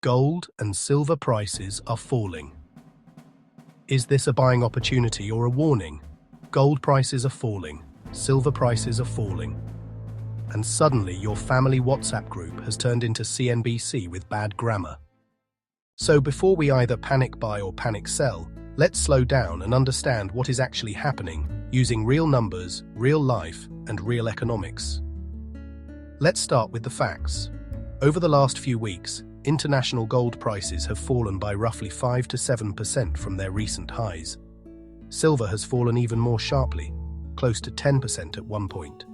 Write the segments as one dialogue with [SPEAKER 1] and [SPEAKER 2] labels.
[SPEAKER 1] Gold and silver prices are falling. Is this a buying opportunity or a warning? Gold prices are falling, silver prices are falling. And suddenly your family WhatsApp group has turned into CNBC with bad grammar. So before we either panic buy or panic sell, let's slow down and understand what is actually happening using real numbers, real life, and real economics. Let's start with the facts. Over the last few weeks, international gold prices have fallen by roughly 5 to 7% from their recent highs. Silver has fallen even more sharply, close to 10% at one point.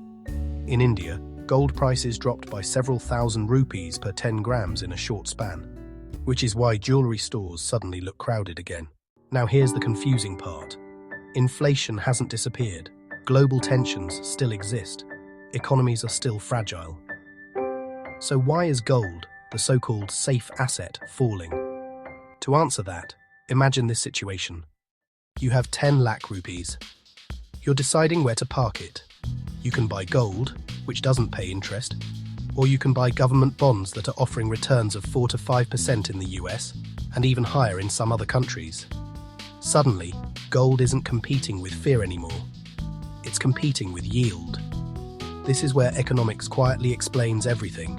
[SPEAKER 1] In India, gold prices dropped by several thousand rupees per 10 grams in a short span, which is why jewelry stores suddenly look crowded again. Now here's the confusing part. Inflation hasn't disappeared. Global tensions still exist. Economies are still fragile. So why is gold, the so-called safe asset, falling? To answer that, imagine this situation. You have 10 lakh rupees. You're deciding where to park it. You can buy gold, which doesn't pay interest, or you can buy government bonds that are offering returns of 4 to 5% in the US, and even higher in some other countries. Suddenly, gold isn't competing with fear anymore. It's competing with yield. This is where economics quietly explains everything.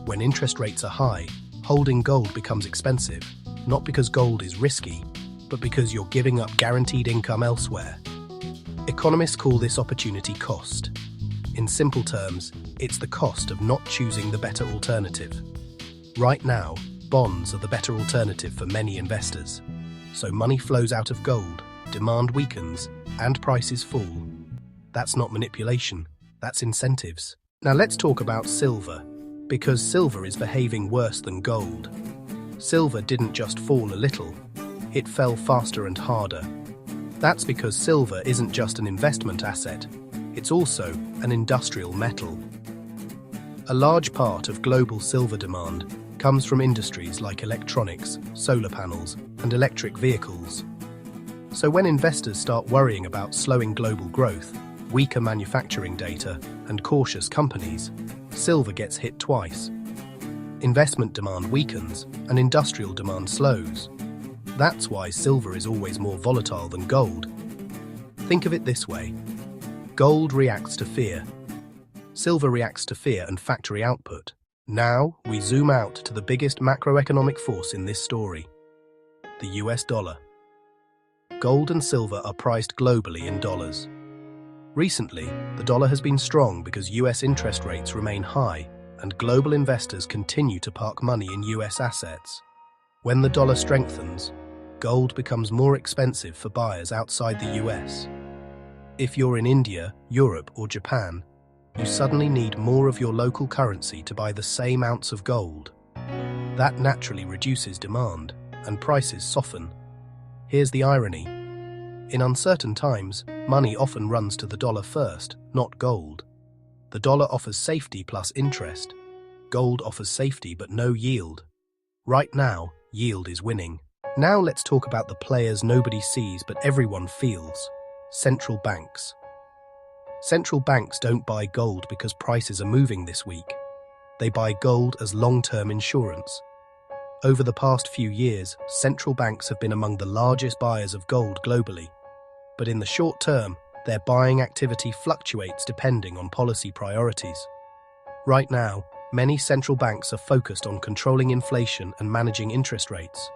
[SPEAKER 1] When interest rates are high, holding gold becomes expensive, not because gold is risky, but because you're giving up guaranteed income elsewhere. Economists call this opportunity cost. In simple terms, it's the cost of not choosing the better alternative. Right now, bonds are the better alternative for many investors. So money flows out of gold, demand weakens, and prices fall. That's not manipulation, that's incentives. Now let's talk about silver, because silver is behaving worse than gold. Silver didn't just fall a little, it fell faster and harder. That's because silver isn't just an investment asset, it's also an industrial metal. A large part of global silver demand comes from industries like electronics, solar panels, and electric vehicles. So when investors start worrying about slowing global growth, weaker manufacturing data, and cautious companies, silver gets hit twice. Investment demand weakens and industrial demand slows. That's why silver is always more volatile than gold. Think of it this way. Gold reacts to fear. Silver reacts to fear and factory output. Now we zoom out to the biggest macroeconomic force in this story, the US dollar. Gold and silver are priced globally in dollars. Recently, the dollar has been strong because US interest rates remain high and global investors continue to park money in US assets. When the dollar strengthens, gold becomes more expensive for buyers outside the US. If you're in India, Europe, or Japan, you suddenly need more of your local currency to buy the same ounce of gold. That naturally reduces demand, and prices soften. Here's the irony. In uncertain times, money often runs to the dollar first, not gold. The dollar offers safety plus interest. Gold offers safety but no yield. Right now, yield is winning. Now let's talk about the players nobody sees but everyone feels. Central banks. Central banks don't buy gold because prices are moving this week. They buy gold as long-term insurance. Over the past few years, central banks have been among the largest buyers of gold globally. But in the short term, their buying activity fluctuates depending on policy priorities. Right now, many central banks are focused on controlling inflation and managing interest rates.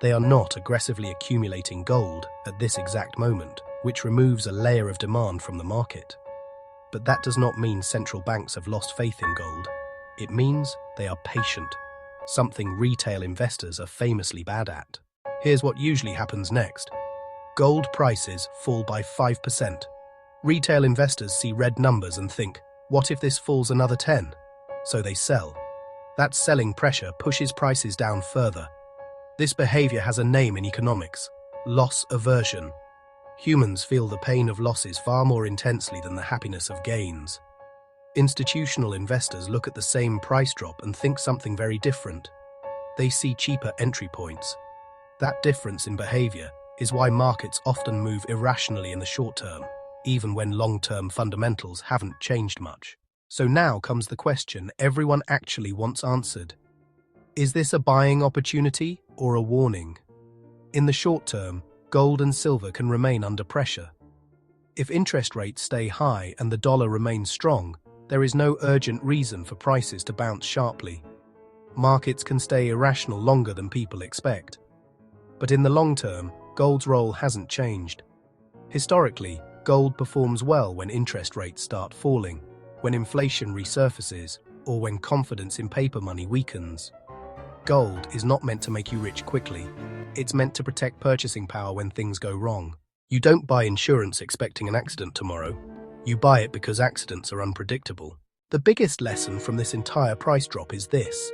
[SPEAKER 1] They are not aggressively accumulating gold at this exact moment, which removes a layer of demand from the market. But that does not mean central banks have lost faith in gold. It means they are patient, something retail investors are famously bad at. Here's what usually happens next. Gold prices fall by 5%. Retail investors see red numbers and think, what if this falls another 10? So they sell. That selling pressure pushes prices down further. This behavior has a name in economics: loss aversion. Humans feel the pain of losses far more intensely than the happiness of gains. Institutional investors look at the same price drop and think something very different. They see cheaper entry points. That difference in behavior is why markets often move irrationally in the short term, even when long-term fundamentals haven't changed much. So now comes the question everyone actually wants answered. Is this a buying opportunity or a warning? In the short term, gold and silver can remain under pressure. If interest rates stay high and the dollar remains strong, there is no urgent reason for prices to bounce sharply. Markets can stay irrational longer than people expect. But in the long term, gold's role hasn't changed. Historically, gold performs well when interest rates start falling, when inflation resurfaces, or when confidence in paper money weakens. Gold is not meant to make you rich quickly. It's meant to protect purchasing power when things go wrong. You don't buy insurance expecting an accident tomorrow. You buy it because accidents are unpredictable. The biggest lesson from this entire price drop is this: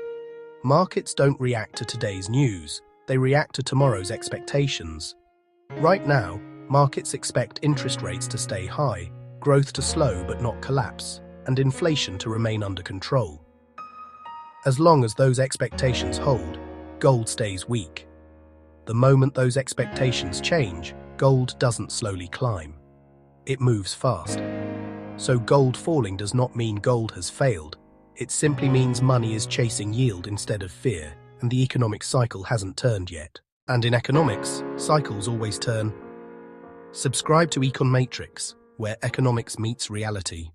[SPEAKER 1] markets don't react to today's news, they react to tomorrow's expectations. Right now, markets expect interest rates to stay high, growth to slow but not collapse, and inflation to remain under control. As long as those expectations hold, gold stays weak. The moment those expectations change, gold doesn't slowly climb. It moves fast. So gold falling does not mean gold has failed. It simply means money is chasing yield instead of fear, and the economic cycle hasn't turned yet. And in economics, cycles always turn. Subscribe to EconMatrix, where economics meets reality.